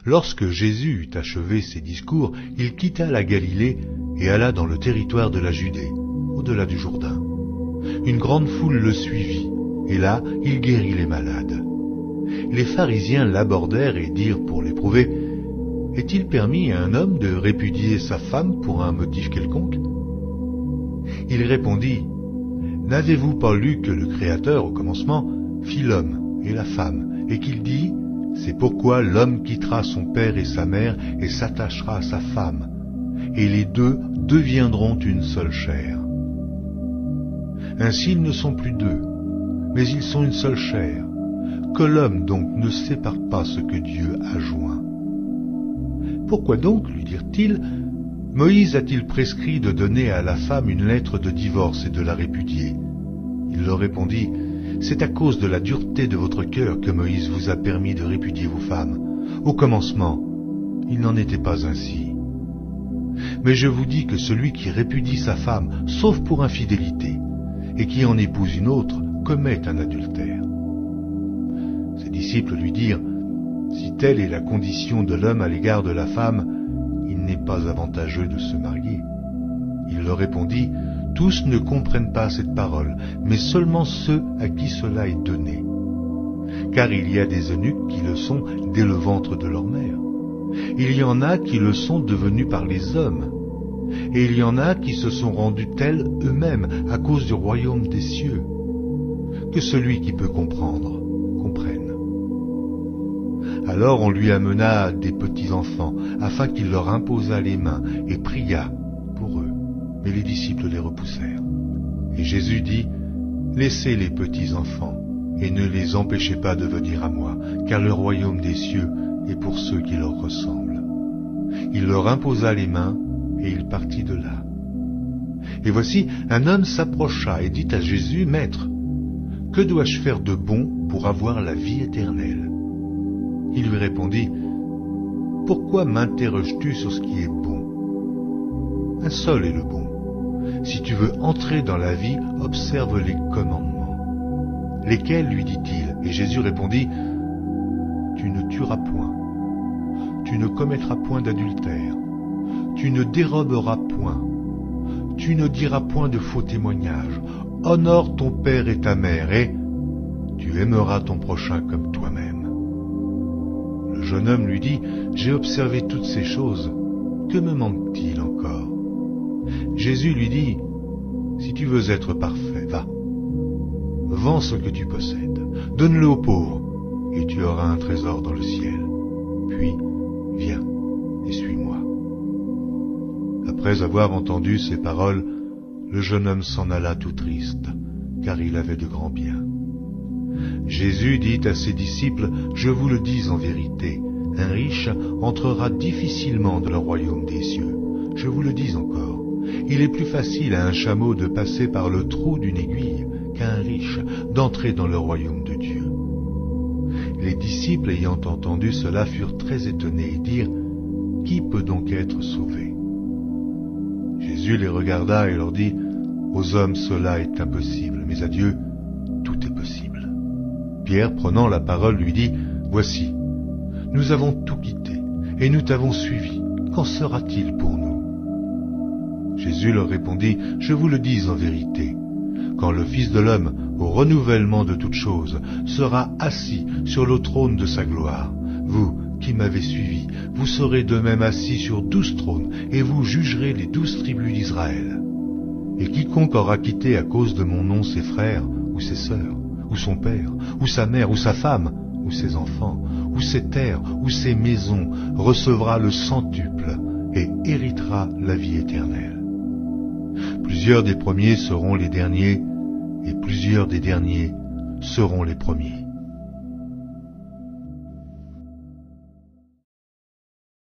Lorsque Jésus eut achevé ses discours, il quitta la Galilée et alla dans le territoire de la Judée, au-delà du Jourdain. Une grande foule le suivit, et là, il guérit les malades. Les pharisiens l'abordèrent et dirent pour l'éprouver, « Est-il permis à un homme de répudier sa femme pour un motif quelconque ?» Il répondit, « N'avez-vous pas lu que le Créateur, au commencement, fit l'homme et la femme, et qu'il dit, « C'est pourquoi l'homme quittera son père et sa mère et s'attachera à sa femme, et les deux deviendront une seule chair. Ainsi ils ne sont plus deux, mais ils sont une seule chair. Que l'homme donc ne sépare pas ce que Dieu a joint. Pourquoi donc, lui dirent-ils, Moïse a-t-il prescrit de donner à la femme une lettre de divorce et de la répudier? Il leur répondit, c'est à cause de la dureté de votre cœur que Moïse vous a permis de répudier vos femmes. Au commencement, il n'en était pas ainsi. Mais je vous dis que celui qui répudie sa femme, sauf pour infidélité, et qui en épouse une autre, commet un adultère. Ses disciples lui dirent, si telle est la condition de l'homme à l'égard de la femme, il n'est pas avantageux de se marier. Il leur répondit, tous ne comprennent pas cette parole, mais seulement ceux à qui cela est donné. Car il y a des eunuques qui le sont dès le ventre de leur mère. Il y en a qui le sont devenus par les hommes. Et il y en a qui se sont rendus tels eux-mêmes à cause du royaume des cieux. Que celui qui peut comprendre, comprenne. Alors on lui amena des petits-enfants, afin qu'il leur imposât les mains et pria pour eux. Mais les disciples les repoussèrent. Et Jésus dit, laissez les petits-enfants, et ne les empêchez pas de venir à moi, car le royaume des cieux est pour ceux qui leur ressemblent. Il leur imposa les mains, et il partit de là. Et voici, un homme s'approcha et dit à Jésus, Maître, que dois-je faire de bon pour avoir la vie éternelle? Il lui répondit, pourquoi m'interroges-tu sur ce qui est bon? Un seul est le bon. Si tu veux entrer dans la vie, observe les commandements. Lesquels, lui dit-il? Et Jésus répondit, tu ne tueras point, tu ne commettras point d'adultère, tu ne déroberas point, tu ne diras point de faux témoignages, honore ton père et ta mère, et tu aimeras ton prochain comme toi-même. Le jeune homme lui dit, j'ai observé toutes ces choses, que me manque-t-il encore? Jésus lui dit, si tu veux être parfait, va, vends ce que tu possèdes, donne-le aux pauvres, et tu auras un trésor dans le ciel. Puis, viens et suis-moi. Après avoir entendu ces paroles, le jeune homme s'en alla tout triste, car il avait de grands biens. Jésus dit à ses disciples, je vous le dis en vérité, un riche entrera difficilement dans le royaume des cieux. Je vous le dis encore, il est plus facile à un chameau de passer par le trou d'une aiguille qu'à un riche d'entrer dans le royaume de Dieu. Les disciples ayant entendu cela furent très étonnés et dirent, qui peut donc être sauvé? Jésus les regarda et leur dit, aux hommes cela est impossible, mais à Dieu tout est possible. Pierre, prenant la parole, lui dit, voici, nous avons tout quitté et nous t'avons suivi. Qu'en sera-t-il pour nous? Jésus leur répondit, je vous le dis en vérité, quand le Fils de l'homme, au renouvellement de toutes choses, sera assis sur le trône de sa gloire, vous qui m'avez suivi, vous serez de même assis sur 12 trônes, et vous jugerez les 12 tribus d'Israël. Et quiconque aura quitté à cause de mon nom ses frères, ou ses sœurs, ou son père, ou sa mère, ou sa femme, ou ses enfants, ou ses terres, ou ses maisons, recevra le centuple, et héritera la vie éternelle. Plusieurs des premiers seront les derniers, et plusieurs des derniers seront les premiers.